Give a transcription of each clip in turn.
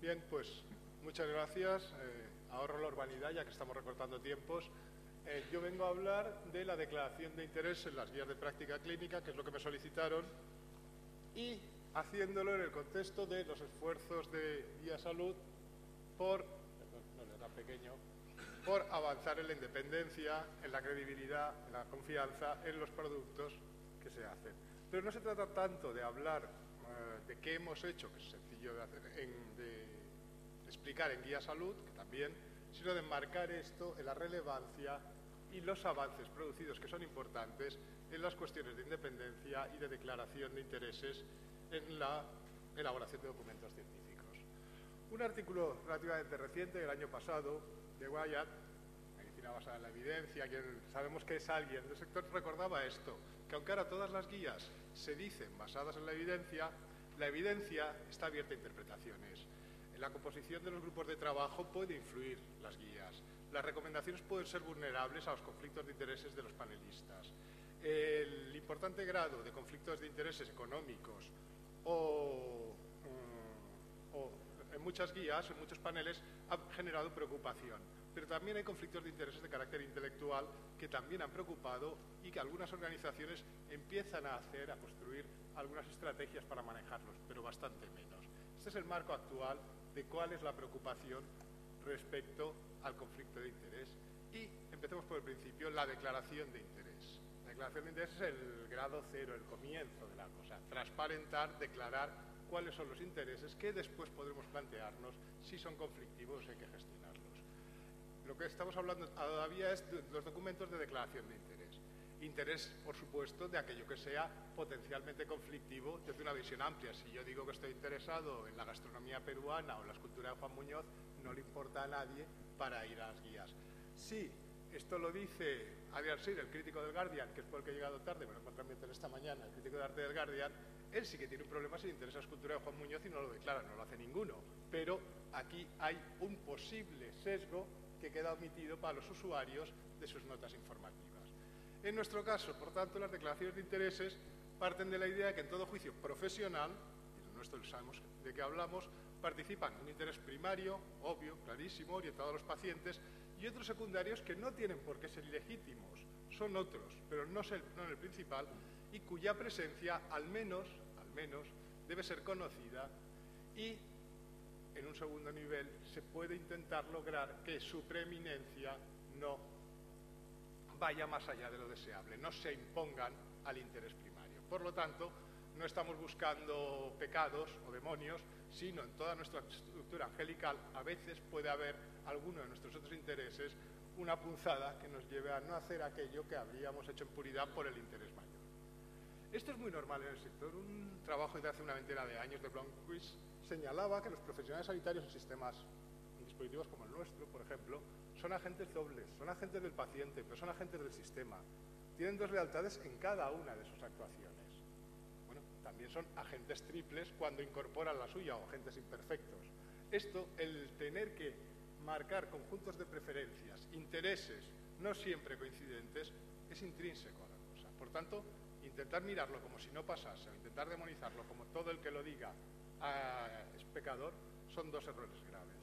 Bien, pues muchas gracias. Ahorro la urbanidad, ya que estamos recortando tiempos. Yo vengo a hablar de la declaración de interés en las guías de práctica clínica, que es lo que me solicitaron, y haciéndolo en el contexto de los esfuerzos de Guía Salud por avanzar en la independencia, en la credibilidad, en la confianza en los productos que se hacen. Pero no se trata tanto de hablar de qué hemos hecho, que es sencillo de hacer, de explicar en Guía Salud, que también, sino de enmarcar esto en la relevancia y los avances producidos, que son importantes, en las cuestiones de independencia y de declaración de intereses en la elaboración de documentos científicos. Un artículo relativamente reciente, del año pasado, de Wyatt, Medicina basada en la evidencia, quien sabemos que es alguien del sector, recordaba esto, que aunque ahora todas las guías se dicen basadas en la evidencia está abierta a interpretaciones. En la composición de los grupos de trabajo puede influir las guías. Las recomendaciones pueden ser vulnerables a los conflictos de intereses de los panelistas. El importante grado de conflictos de intereses económicos o en muchas guías, en muchos paneles, ha generado preocupación. Pero también hay conflictos de intereses de carácter intelectual que también han preocupado y que algunas organizaciones empiezan a construir algunas estrategias para manejarlos, pero bastante menos. Este es el marco actual de cuál es la preocupación respecto al conflicto de interés. Y empecemos por el principio, la declaración de interés. La declaración de interés es el grado cero, el comienzo de la cosa. Transparentar, declarar cuáles son los intereses que después podremos plantearnos si son conflictivos o hay que gestionarlos. Lo que estamos hablando todavía es de los documentos de declaración de interés. Interés, por supuesto, de aquello que sea potencialmente conflictivo desde una visión amplia. Si yo digo que estoy interesado en la gastronomía peruana o en la escultura de Juan Muñoz, no le importa a nadie para ir a las guías. Si esto lo dice Adrian Sear, el crítico del Guardian, que es por el que he llegado tarde, me lo encontré esta mañana, el crítico de arte del Guardian, él sí que tiene un problema si le interesa la escultura de Juan Muñoz y no lo declara, no lo hace ninguno. Pero aquí hay un posible sesgo que queda omitido para los usuarios de sus notas informativas. En nuestro caso, por tanto, las declaraciones de intereses parten de la idea de que en todo juicio profesional, y en el nuestro sabemos de qué hablamos, participan un interés primario, obvio, clarísimo, orientado a los pacientes, y otros secundarios que no tienen por qué ser ilegítimos, son otros, pero no en el principal, y cuya presencia al menos, debe ser conocida y en un segundo nivel se puede intentar lograr que su preeminencia no vaya más allá de lo deseable, no se impongan al interés primario. Por lo tanto, no estamos buscando pecados o demonios, sino en toda nuestra estructura angelical a veces puede haber alguno de nuestros otros intereses, una punzada que nos lleve a no hacer aquello que habríamos hecho en puridad por el interés mayor. Esto es muy normal en el sector. Un trabajo de hace una veintena de años de Blomqvist señalaba que los profesionales sanitarios en sistemas, en dispositivos como el nuestro, por ejemplo, son agentes dobles, son agentes del paciente, pero son agentes del sistema. Tienen dos lealtades en cada una de sus actuaciones. Bueno, también son agentes triples cuando incorporan la suya o agentes imperfectos. Esto, el tener que marcar conjuntos de preferencias, intereses no siempre coincidentes, es intrínseco a la cosa. Por tanto, intentar mirarlo como si no pasase o intentar demonizarlo como todo el que lo diga es pecador, son dos errores graves.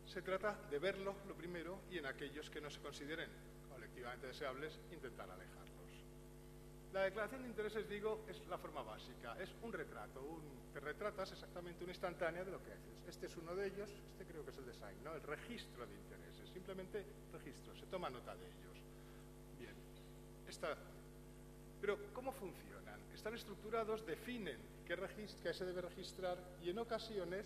Se trata de verlo, lo primero, y en aquellos que no se consideren colectivamente deseables, intentar alejarlos. La declaración de intereses, digo, es la forma básica, es un retrato, que retratas exactamente una instantánea de lo que haces. Este es uno de ellos, este creo que es el design, ¿no? El registro de intereses, simplemente registro, se toma nota de ellos. Bien, pero ¿cómo funcionan? Están estructurados, definen qué se debe registrar y en ocasiones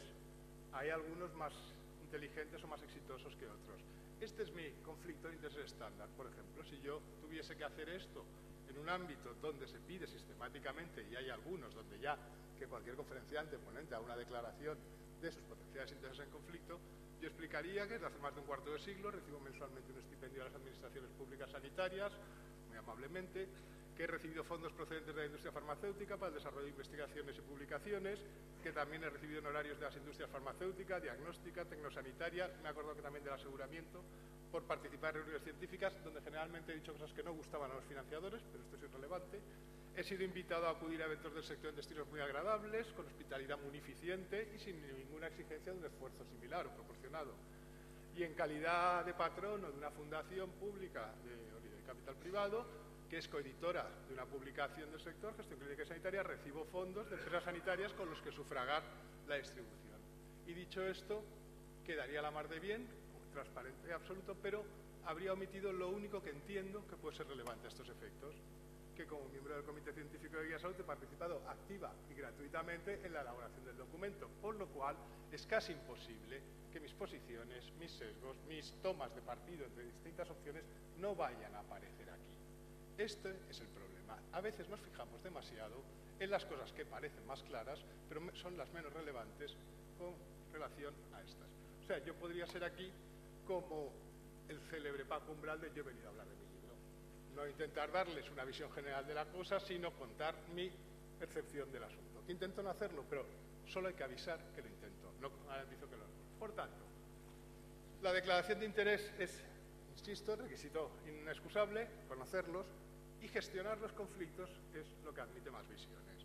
hay algunos más inteligentes o más exitosos que otros. Este es mi conflicto de interés estándar, por ejemplo. Si yo tuviese que hacer esto en un ámbito donde se pide sistemáticamente, y hay algunos donde ya que cualquier conferenciante, ponente, haga una declaración de sus potenciales intereses en conflicto, yo explicaría que desde hace más de un cuarto de siglo recibo mensualmente un estipendio de las administraciones públicas sanitarias, muy amablemente, que he recibido fondos procedentes de la industria farmacéutica para el desarrollo de investigaciones y publicaciones, que también he recibido honorarios de las industrias farmacéuticas, diagnóstica, tecnosanitaria, me acuerdo que también del aseguramiento, por participar en reuniones científicas, donde generalmente he dicho cosas que no gustaban a los financiadores, pero esto es irrelevante, He sido invitado a acudir a eventos del sector en destinos muy agradables, con hospitalidad munificente y sin ninguna exigencia de un esfuerzo similar o proporcionado. Y en calidad de patrono de una fundación pública de capital privado, que es coeditora de una publicación del sector, Gestión Clínica y Sanitaria, recibo fondos de empresas sanitarias con los que sufragar la distribución. Y dicho esto, quedaría la mar de bien, transparente y absoluto, pero habría omitido lo único que entiendo que puede ser relevante a estos efectos, que como miembro del Comité Científico de Guía Salud he participado activa y gratuitamente en la elaboración del documento, por lo cual es casi imposible que mis posiciones, mis sesgos, mis tomas de partido entre distintas opciones no vayan a aparecer aquí. Este es el problema. A veces nos fijamos demasiado en las cosas que parecen más claras, pero son las menos relevantes con relación a estas. O sea, yo podría ser aquí como el célebre Paco Umbral de yo he venido a hablar de mi libro. No intentar darles una visión general de la cosa, sino contar mi percepción del asunto. Intento no hacerlo, pero solo hay que avisar que lo intento, no garantizo que lo hago. Por tanto, la declaración de interés es, insisto, requisito inexcusable, conocerlos, y gestionar los conflictos es lo que admite más visiones.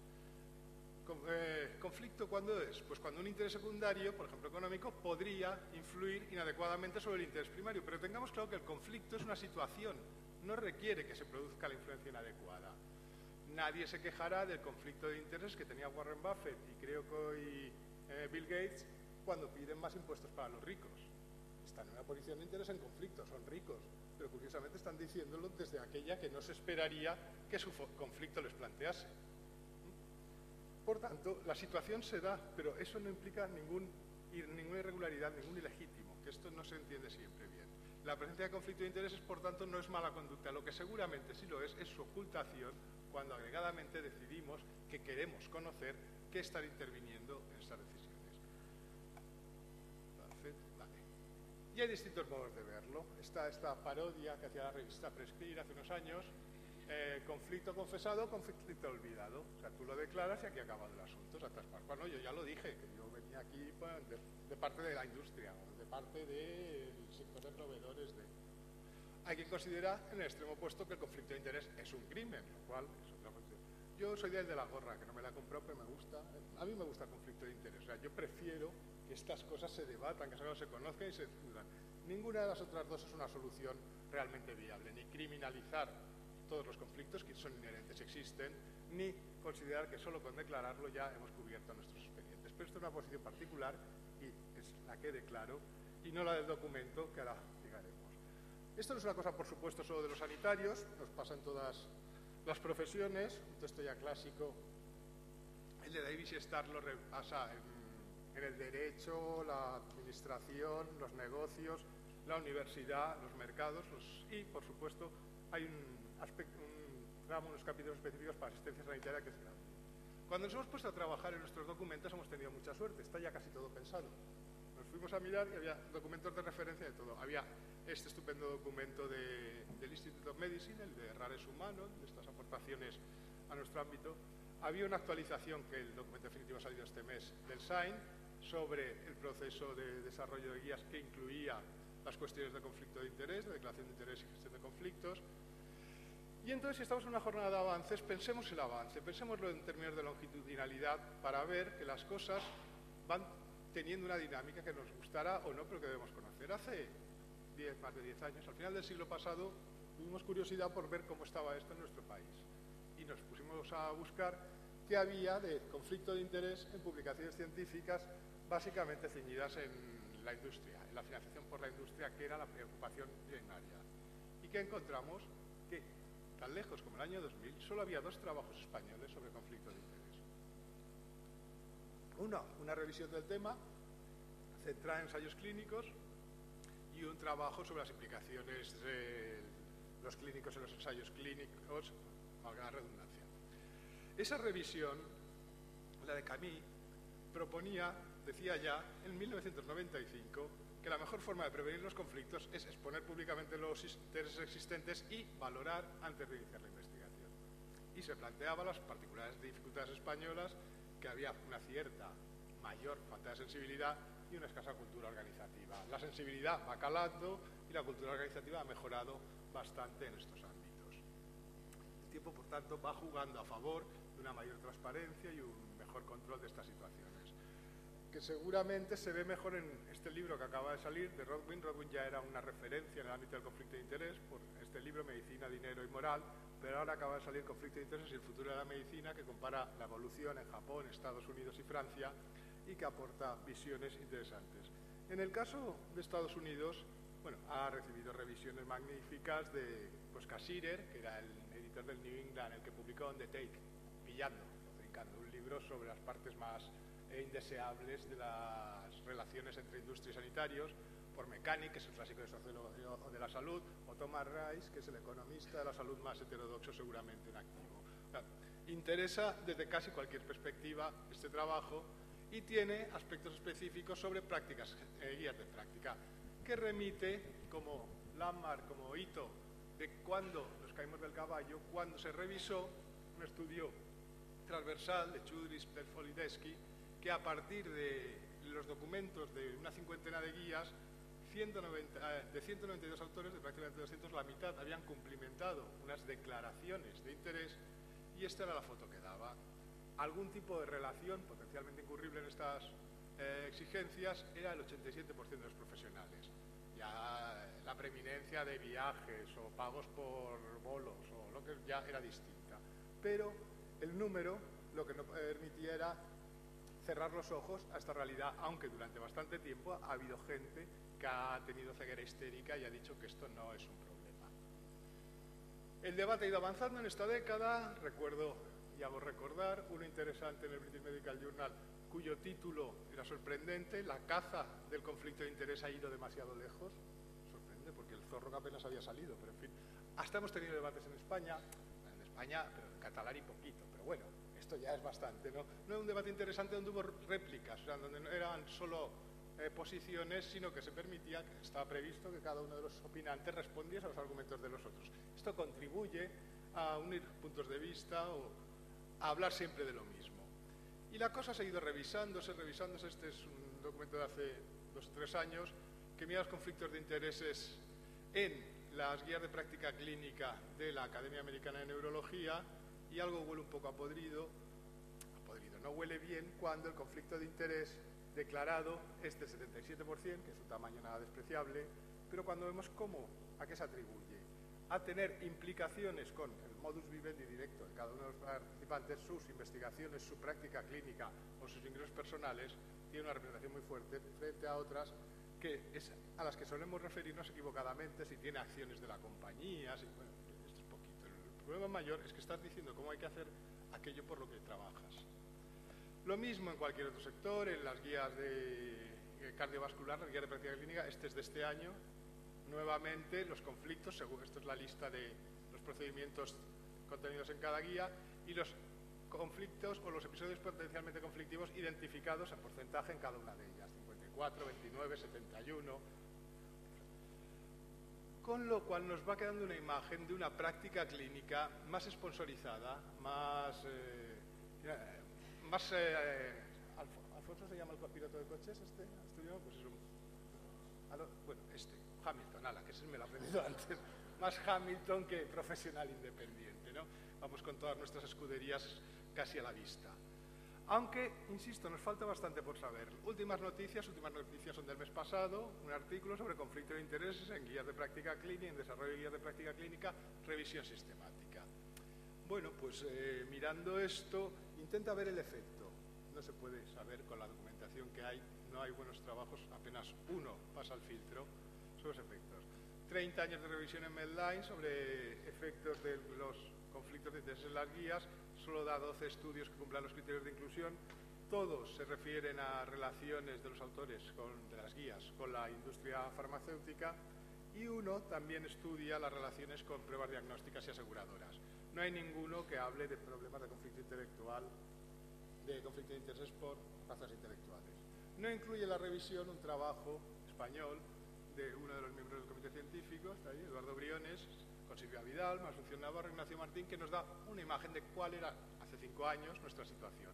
¿Conflicto cuándo es? Pues cuando un interés secundario, por ejemplo económico, podría influir inadecuadamente sobre el interés primario, pero tengamos claro que el conflicto es una situación, no requiere que se produzca la influencia inadecuada. Nadie se quejará del conflicto de intereses que tenía Warren Buffett y creo que hoy Bill Gates cuando piden más impuestos para los ricos. Están en una posición de interés en conflicto, son ricos, pero curiosamente están diciéndolo desde aquella que no se esperaría que su conflicto les plantease. Por tanto, la situación se da, pero eso no implica ninguna irregularidad, ningún ilegítimo, que esto no se entiende siempre bien. La presencia de conflicto de intereses, por tanto, no es mala conducta. Lo que seguramente sí lo es su ocultación cuando agregadamente decidimos que queremos conocer qué están interviniendo en estas decisiones. Vale. Y hay distintos modos de verlo. Está esta parodia que hacía la revista Prescrire hace unos años, conflicto confesado, conflicto olvidado. O sea, tú lo declaras y aquí ha acabado el asunto. O sea, bueno, yo ya lo dije, que yo venía aquí de parte de la industria, de parte del sector de proveedores de... Hay quien considera en el extremo opuesto que el conflicto de interés es un crimen, lo cual es otra cuestión. Yo soy del de la gorra, que no me la he comprado, pero me gusta. A mí me gusta el conflicto de interés. O sea, yo prefiero que estas cosas se debatan, que se conozcan y se discutan. Ninguna de las otras dos es una solución realmente viable, ni criminalizar todos los conflictos que son inherentes, existen, ni considerar que solo con declararlo ya hemos cubierto nuestros expedientes. Pero esto es una posición particular y es la que declaro y no la del documento que ahora llegaremos. Esto no es una cosa, por supuesto, solo de los sanitarios, nos pasa en todas las profesiones, un texto ya clásico, el de Davis y Starr lo repasa en el derecho, la administración, los negocios, la universidad, los mercados y, por supuesto, hay unos capítulos específicos para asistencia sanitaria que es grande. Cuando nos hemos puesto a trabajar en nuestros documentos hemos tenido mucha suerte, está ya casi todo pensado. Nos fuimos a mirar y había documentos de referencia de todo. Había este estupendo documento del Institute of Medicine, el de Rares Humanos, de estas aportaciones a nuestro ámbito. Había una actualización que el documento definitivo ha salido este mes del SAIN sobre el proceso de desarrollo de guías que incluía las cuestiones de conflicto de interés, de declaración de interés y gestión de conflictos. Y entonces, si estamos en una jornada de avances, pensemos el avance, pensémoslo en términos de longitudinalidad para ver que las cosas van teniendo una dinámica que nos gustará o no, pero que debemos conocer. Hace más de 10 años, al final del siglo pasado, tuvimos curiosidad por ver cómo estaba esto en nuestro país. Y nos pusimos a buscar qué había de conflicto de interés en publicaciones científicas, básicamente ceñidas en la industria, en la financiación por la industria, que era la preocupación primaria. ¿Y qué encontramos? Que tan lejos como el año 2000, solo había 2 trabajos españoles sobre conflicto de interés. Uno, una revisión del tema, centrada en ensayos clínicos, y un trabajo sobre las implicaciones de los clínicos en los ensayos clínicos, valga la redundancia. Esa revisión, la de Camille, proponía, decía ya, en 1995, que la mejor forma de prevenir los conflictos es exponer públicamente los intereses existentes y valorar antes de iniciar la investigación. Y se planteaba las particulares dificultades españolas, que había una cierta mayor falta de sensibilidad y una escasa cultura organizativa. La sensibilidad va calando y la cultura organizativa ha mejorado bastante en estos ámbitos. tiempo, por tanto, va jugando a favor de una mayor transparencia y un mejor control de estas situaciones. Que seguramente se ve mejor en este libro que acaba de salir de Rodwin. Rodwin ya era una referencia en el ámbito del conflicto de interés por este libro, Medicina, Dinero y Moral, pero ahora acaba de salir Conflicto de Intereses y el futuro de la medicina, que compara la evolución en Japón, Estados Unidos y Francia y que aporta visiones interesantes. En el caso de Estados Unidos, bueno, ha recibido revisiones magníficas de Kasirer, que era el editor del New England, el que publicó On the Take, pillando, brincando, un libro sobre las partes más indeseables de las relaciones entre industria y sanitarios, por Mechanic, que es el clásico de sociología de la salud, o Thomas Rice, que es el economista de la salud más heterodoxo seguramente en activo. Interesa desde casi cualquier perspectiva este trabajo y tiene aspectos específicos sobre prácticas, guías de práctica, que remite como Landmark, como hito de cuando nos caímos del caballo, cuando se revisó un estudio transversal de Chudris, Pletfold y Desky, que a partir de los documentos de una cincuentena de guías, de 192 autores, de prácticamente 200, la mitad habían cumplimentado unas declaraciones de interés y esta era la foto que daba. Algún tipo de relación potencialmente incurrible en estas exigencias era el 87% de los profesionales. Ya la preeminencia de viajes o pagos por bolos o lo que ya era distinta. Pero el número lo que no permitía era cerrar los ojos a esta realidad, aunque durante bastante tiempo ha habido gente que ha tenido ceguera histérica y ha dicho que esto no es un problema. El debate ha ido avanzando en esta década. Recuerdo y hago recordar uno interesante en el British Medical Journal, cuyo título era sorprendente: la caza del conflicto de interés ha ido demasiado lejos. Sorprende porque el zorro que apenas había salido, pero en fin. Hasta hemos tenido debates en España, pero en catalán y poquito, pero bueno, esto ya es bastante, ¿no? No es un debate interesante donde hubo réplicas, o sea, donde no eran solo posiciones, sino que se permitía, que estaba previsto que cada uno de los opinantes respondiese a los argumentos de los otros. Esto contribuye a unir puntos de vista o a hablar siempre de lo mismo. Y la cosa ha seguido revisándose. Este es un documento de hace 2 o 3 años que mira los conflictos de intereses en las guías de práctica clínica de la Academia Americana de Neurología, y algo huele un poco a podrido, no huele bien cuando el conflicto de interés declarado es del 77%, que es un tamaño nada despreciable, pero cuando vemos a qué se atribuye, a tener implicaciones con el modus vivendi directo de cada uno de los participantes, sus investigaciones, su práctica clínica o sus ingresos personales, tiene una representación muy fuerte frente a otras a las que solemos referirnos equivocadamente, si tiene acciones de la compañía, bueno, esto es poquito. El problema mayor es que estás diciendo cómo hay que hacer aquello por lo que trabajas. Lo mismo en cualquier otro sector, en las guías de cardiovascular, las guías de práctica clínica. Este es de este año. Nuevamente, los conflictos, esto es la lista de los procedimientos contenidos en cada guía, y los conflictos o los episodios potencialmente conflictivos identificados en porcentaje en cada una de ellas, 54, 29, 71, con lo cual nos va quedando una imagen de una práctica clínica más sponsorizada, ¿Alfonso se llama el piloto de coches este? Pues eso. Bueno, Hamilton, que ese me lo he aprendido antes. Más Hamilton que profesional independiente, ¿no? Vamos con todas nuestras escuderías casi a la vista. Aunque, insisto, nos falta bastante por saber. Últimas noticias son del mes pasado, un artículo sobre conflicto de intereses en guías de práctica clínica, en desarrollo de guías de práctica clínica, revisión sistemática. Bueno, pues mirando esto, intenta ver el efecto. No se puede saber con la documentación que hay, no hay buenos trabajos, apenas uno pasa el filtro sobre los efectos. 30 años de revisión en Medline sobre efectos de los conflictos de intereses en las guías, solo da 12 estudios que cumplan los criterios de inclusión, todos se refieren a relaciones de los autores de las guías con la industria farmacéutica, y uno también estudia las relaciones con pruebas diagnósticas y aseguradoras. No hay ninguno que hable de problemas de conflicto intelectual, de conflicto de intereses por razas intelectuales. No incluye la revisión un trabajo español de uno de los miembros del comité científico, está ahí, Eduardo Briones, con Silvia Vidal, Asunción Navarro, Ignacio Martín, que nos da una imagen de cuál era hace 5 años nuestra situación.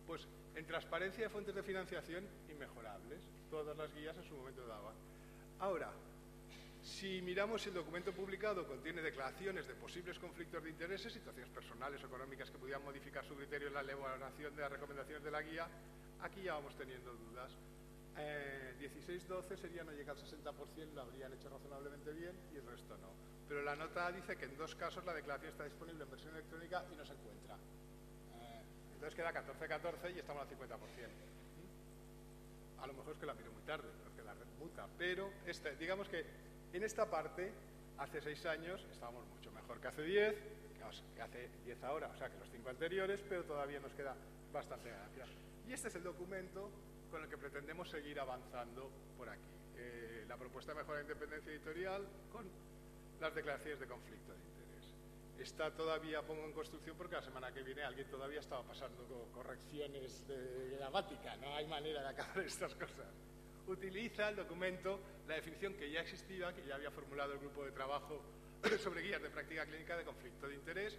Pues en transparencia de fuentes de financiación inmejorables, todas las guías en su momento daban. Ahora, Si miramos si el documento publicado contiene declaraciones de posibles conflictos de intereses, situaciones personales o económicas que pudieran modificar su criterio en la elaboración de las recomendaciones de la guía, aquí ya vamos teniendo dudas. 16-12 sería no llega al 60%, lo habrían hecho razonablemente bien y el resto no. Pero la nota dice que en 2 casos la declaración está disponible en versión electrónica y no se encuentra. Entonces queda 14-14 y estamos al 50%. A lo mejor es que la miro muy tarde, porque la red muta, pero digamos que en esta parte, hace 6 años, estábamos mucho mejor que hace 10, que hace 10 ahora, o sea que los 5 anteriores, pero todavía nos queda bastante ganancia. Y este es el documento con el que pretendemos seguir avanzando por aquí. La propuesta de mejora de independencia editorial con las declaraciones de conflicto de interés. Está todavía, pongo en construcción, porque la semana que viene alguien todavía estaba pasando correcciones de gramática. No hay manera de acabar estas cosas. Utiliza el documento la definición que ya existía, que ya había formulado el grupo de trabajo sobre guías de práctica clínica de conflicto de interés.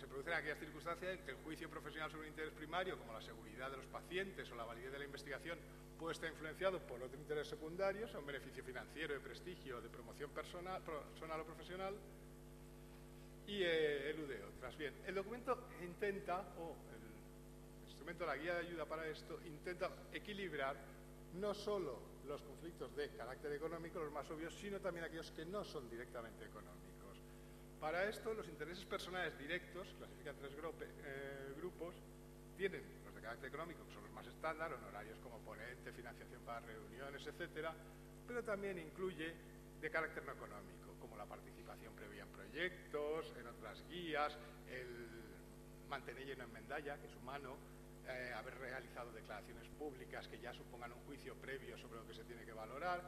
Se producen aquellas circunstancias en que el juicio profesional sobre un interés primario, como la seguridad de los pacientes o la validez de la investigación, puede estar influenciado por otro interés secundario, sea un beneficio financiero, de prestigio, de promoción personal o profesional, y elude otras. Bien, el documento intenta, o el instrumento, la guía de ayuda para esto, intenta equilibrar no solo los conflictos de carácter económico, los más obvios, sino también aquellos que no son directamente económicos. Para esto, los intereses personales directos, clasifican 3 grupos, tienen los de carácter económico, que son los más estándar, honorarios como ponente, financiación para reuniones, etcétera, pero también incluye de carácter no económico, como la participación previa en proyectos, en otras guías, el mantener lleno en medalla, que es humano, haber realizado declaraciones públicas que ya supongan un juicio previo sobre lo que se tiene que valorar.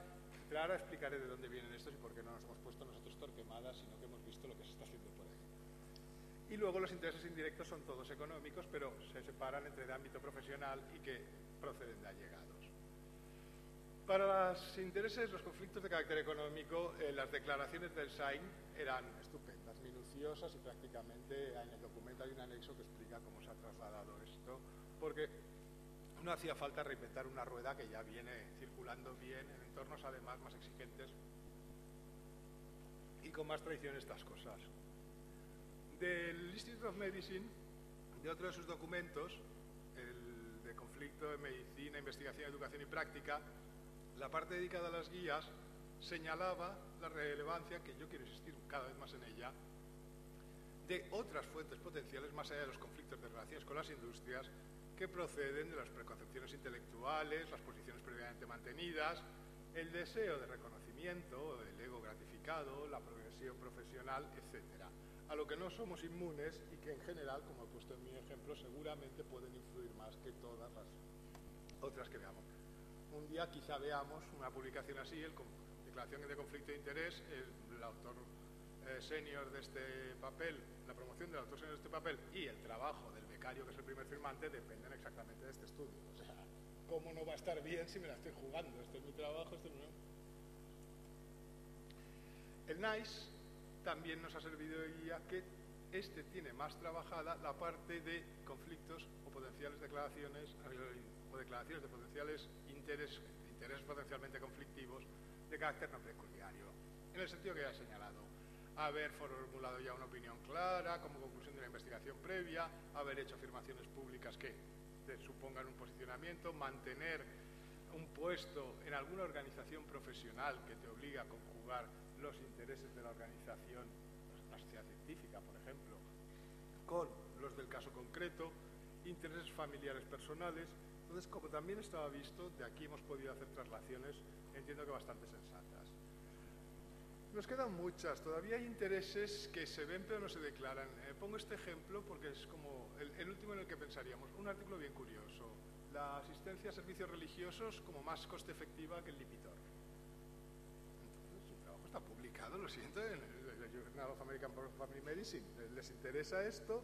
Pero ahora explicaré de dónde vienen estos y por qué no nos hemos puesto nosotros torquemadas, sino que hemos visto lo que se está haciendo por ahí. Y luego los intereses indirectos son todos económicos, pero se separan entre de ámbito profesional y que proceden de allegados. Para los intereses, los conflictos de carácter económico, las declaraciones del SAIN eran estupendas, minuciosas, y prácticamente en el documento hay un anexo que explica cómo se ha trasladado esto, porque no hacía falta reinventar una rueda que ya viene circulando bien en entornos además más exigentes y con más tradición estas cosas. Del Institute of Medicine, de otro de sus documentos, el de conflicto de medicina, investigación, educación y práctica, la parte dedicada a las guías señalaba la relevancia, que yo quiero insistir cada vez más en ella, de otras fuentes potenciales más allá de los conflictos de relaciones con las industrias, que proceden de las preconcepciones intelectuales, las posiciones previamente mantenidas, el deseo de reconocimiento, el ego gratificado, la progresión profesional, etcétera, a lo que no somos inmunes y que en general, como he puesto en mi ejemplo, seguramente pueden influir más que todas las otras que veamos. Un día quizá veamos una publicación así, declaración de conflicto de interés, el autor senior de este papel, la promoción del autor senior de este papel y el trabajo del becario, que es el primer firmante, dependen exactamente de este estudio. O sea, ¿cómo no va a estar bien si me la estoy jugando? Este es mi trabajo, este es mi... El NICE también nos ha servido de guía, que este tiene más trabajada la parte de conflictos o potenciales declaraciones o declaraciones de potenciales intereses potencialmente conflictivos de carácter no pecuniario, en el sentido que ya he señalado: haber formulado ya una opinión clara como conclusión de la investigación previa, haber hecho afirmaciones públicas que supongan un posicionamiento, mantener un puesto en alguna organización profesional que te obliga a conjugar los intereses de la organización, la sociedad científica, por ejemplo, con los del caso concreto, intereses familiares personales. Entonces, como también estaba visto, de aquí hemos podido hacer traslaciones, entiendo que bastante sensatas. Nos quedan muchas, todavía hay intereses que se ven pero no se declaran. Pongo este ejemplo porque es como el último en el que pensaríamos. Un artículo bien curioso: la asistencia a servicios religiosos como más coste efectiva que el Lipitor. Entonces, su trabajo está publicado, lo siento, en el Journal of American Family Medicine. Les interesa esto.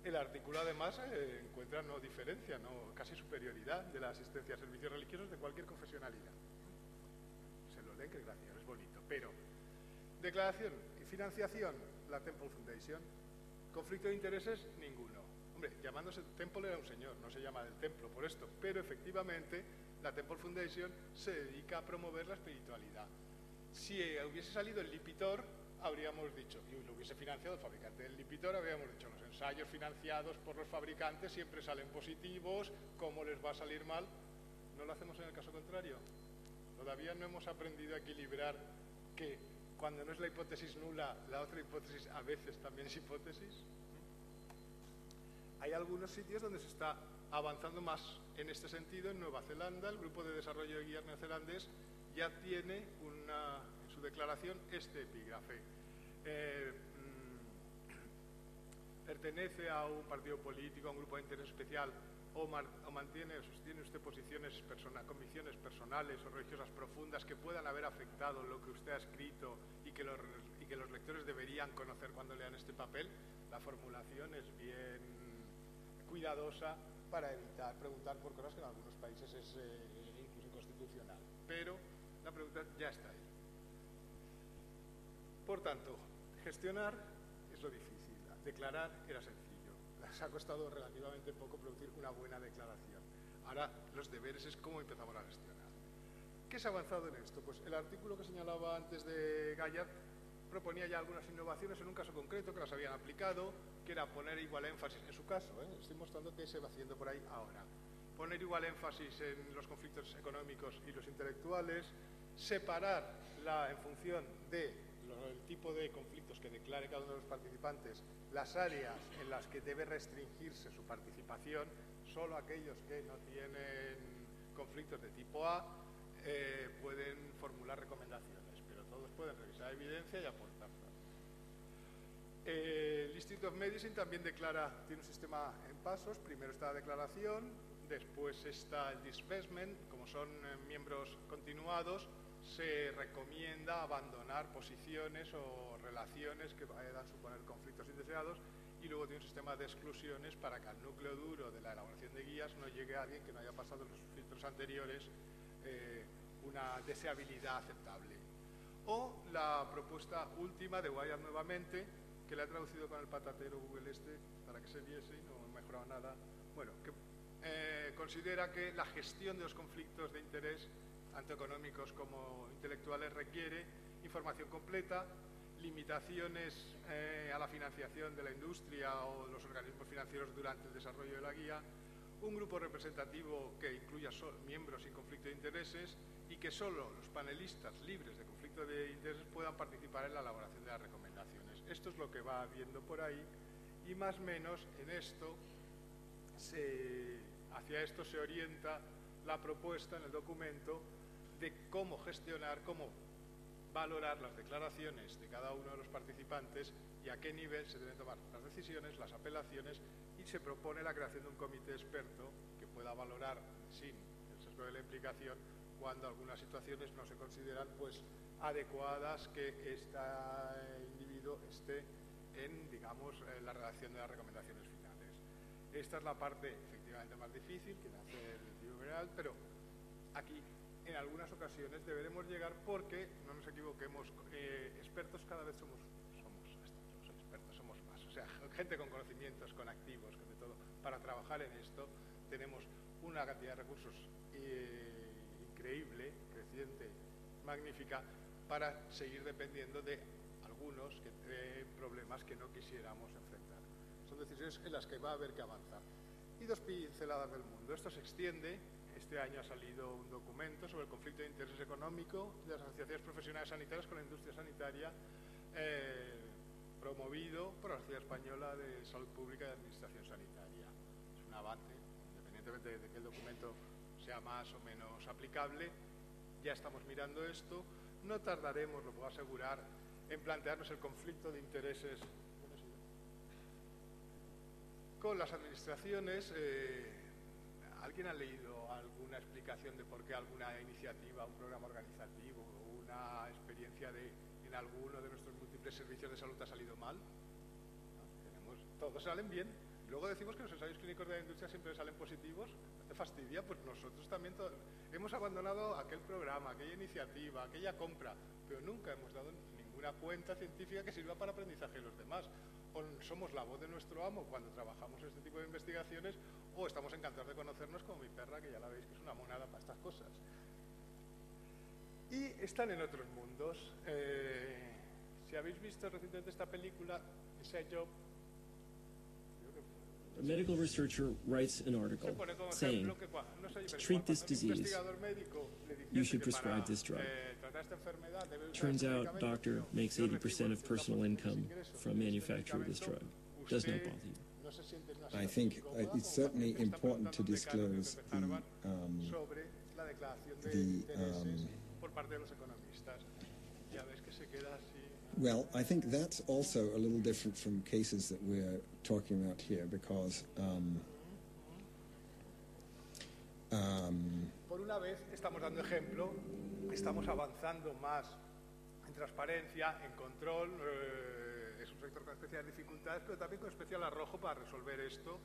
El artículo además encuentra no diferencia, no casi superioridad de la asistencia a servicios religiosos de cualquier confesionalidad. Se lo leen, que gracia, es bonito, pero... Declaración y financiación, la Temple Foundation. Conflicto de intereses, ninguno. Hombre, llamándose Temple era un señor, no se llama del templo por esto, pero efectivamente la Temple Foundation se dedica a promover la espiritualidad. Si hubiese salido el Lipitor, habríamos dicho, y lo hubiese financiado el fabricante del Lipitor, habríamos dicho, los ensayos financiados por los fabricantes siempre salen positivos, ¿cómo les va a salir mal? ¿No lo hacemos en el caso contrario? Todavía no hemos aprendido a equilibrar que cuando no es la hipótesis nula, la otra hipótesis a veces también es hipótesis. Hay algunos sitios donde se está avanzando más en este sentido. En Nueva Zelanda, el Grupo de Desarrollo de Guías Neozelandés ya tiene en su declaración este epígrafe. Pertenece a un partido político, a un grupo de interés especial, o mantiene o sostiene usted convicciones personales o religiosas profundas que puedan haber afectado lo que usted ha escrito y que los lectores deberían conocer cuando lean este papel. La formulación es bien cuidadosa para evitar preguntar por cosas que en algunos países es incluso inconstitucional. Pero la pregunta ya está ahí. Por tanto, gestionar es lo difícil. Declarar era sencillo. Les ha costado relativamente poco producir una buena declaración. Ahora, los deberes es cómo empezamos a gestionar. ¿Qué se ha avanzado en esto? Pues el artículo que señalaba antes de Gallard proponía ya algunas innovaciones en un caso concreto que las habían aplicado, que era poner igual énfasis, en su caso, estoy mostrando que se va haciendo por ahí ahora, poner igual énfasis en los conflictos económicos y los intelectuales, separar en función del tipo de conflictos que declare cada uno de los participantes, las áreas en las que debe restringirse su participación, solo aquellos que no tienen conflictos de tipo A pueden formular recomendaciones, pero todos pueden revisar evidencia y aportarla. El Institute of Medicine también tiene un sistema en pasos. Primero está la declaración, después está el divestment. Como son miembros continuados, se recomienda abandonar posiciones o relaciones que vayan a suponer conflictos indeseados, y luego tiene un sistema de exclusiones para que al núcleo duro de la elaboración de guías no llegue a alguien que no haya pasado los filtros anteriores una deseabilidad aceptable. O la propuesta última de Wyatt nuevamente, que la he traducido con el patatero Google para que se viese y no he mejorado nada. Bueno, que considera que la gestión de los conflictos de interés, tanto económicos como intelectuales, requiere información completa, limitaciones a la financiación de la industria o los organismos financieros durante el desarrollo de la guía, un grupo representativo que incluya miembros sin conflicto de intereses y que solo los panelistas libres de conflicto de intereses puedan participar en la elaboración de las recomendaciones. Esto es lo que va habiendo por ahí, y más o menos en esto hacia esto se orienta la propuesta en el documento de cómo gestionar, cómo valorar las declaraciones de cada uno de los participantes y a qué nivel se deben tomar las decisiones, las apelaciones, y se propone la creación de un comité experto que pueda valorar sin el sesgo de la implicación cuando algunas situaciones no se consideran adecuadas que este individuo esté en, digamos, la redacción de las recomendaciones finales. Esta es la parte efectivamente más difícil que nace el Tío General, pero aquí en algunas ocasiones deberemos llegar, porque, no nos equivoquemos, expertos cada vez somos expertos, somos más. O sea, gente con conocimientos, con activos, con de todo. Para trabajar en esto tenemos una cantidad de recursos increíble, creciente, magnífica, para seguir dependiendo de algunos problemas que no quisiéramos enfrentar. Son decisiones en las que va a haber que avanzar. Y dos pinceladas del mundo. Esto se extiende. Este año ha salido un documento sobre el conflicto de interés económico de las asociaciones profesionales sanitarias con la industria sanitaria, promovido por la Sociedad Española de Salud Pública y Administración Sanitaria. Es un avance, independientemente de que el documento sea más o menos aplicable. Ya estamos mirando esto. No tardaremos, lo puedo asegurar, en plantearnos el conflicto de intereses con las administraciones. ¿Alguien ha leído alguna explicación de por qué alguna iniciativa, un programa organizativo o una experiencia en alguno de nuestros múltiples servicios de salud ha salido mal? ¿No? Todos salen bien. Luego decimos que los ensayos clínicos de la industria siempre salen positivos. ¿No te fastidia? Pues nosotros también hemos abandonado aquel programa, aquella iniciativa, aquella compra, pero nunca hemos dado ninguna cuenta científica que sirva para aprendizaje de los demás. O somos la voz de nuestro amo cuando trabajamos este tipo de investigaciones, o estamos encantados de conocernos como mi perra, que ya la veis que es una monada para estas cosas. y están en otros mundos. Si habéis visto recientemente esta película, Inside Job, a medical researcher writes an article saying, to treat this disease, you should prescribe this drug. Turns out doctor makes 80% of personal income from manufacture of this drug. Does not bother you. I think it's certainly important to disclose well, I think that's also a little different from cases that we're talking about here, because por una vez estamos dando ejemplo, estamos avanzando más en transparencia, en control, es un sector con especiales dificultades, pero también con especial arrojo para resolver esto,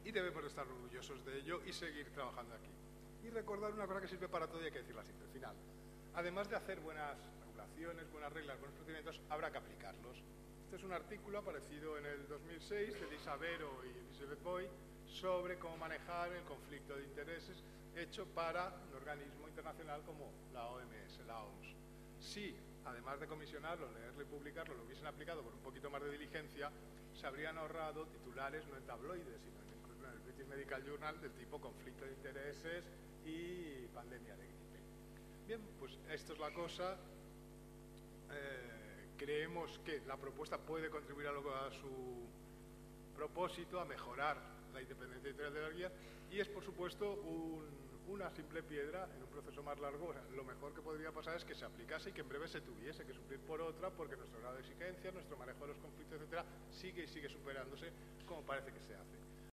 y debemos de estar orgullosos de ello y seguir trabajando aquí. Y recordar una cosa que sirve para todo y hay que decirla siempre al final. Además de hacer buenas regulaciones, buenas reglas, buenos procedimientos, habrá que aplicarlos. Este es un artículo aparecido en el 2006 de Lisa Vero y Elizabeth Boy sobre cómo manejar el conflicto de intereses hecho para un organismo internacional como la OMS, la OMS. Si, además de comisionarlo, leerlo y publicarlo, lo hubiesen aplicado con un poquito más de diligencia, se habrían ahorrado titulares no en tabloides, sino incluso en el British Medical Journal del tipo conflicto de intereses y pandemia de gripe. Bien, pues esto es la cosa. Creemos que la propuesta puede contribuir a su propósito, a mejorar la independencia editorial de las guías, y es por supuesto una simple piedra en un proceso más largo. O sea, lo mejor que podría pasar es que se aplicase y que en breve se tuviese que suplir por otra, porque nuestro grado de exigencia, nuestro manejo de los conflictos, etcétera, sigue y sigue superándose como parece que se hace.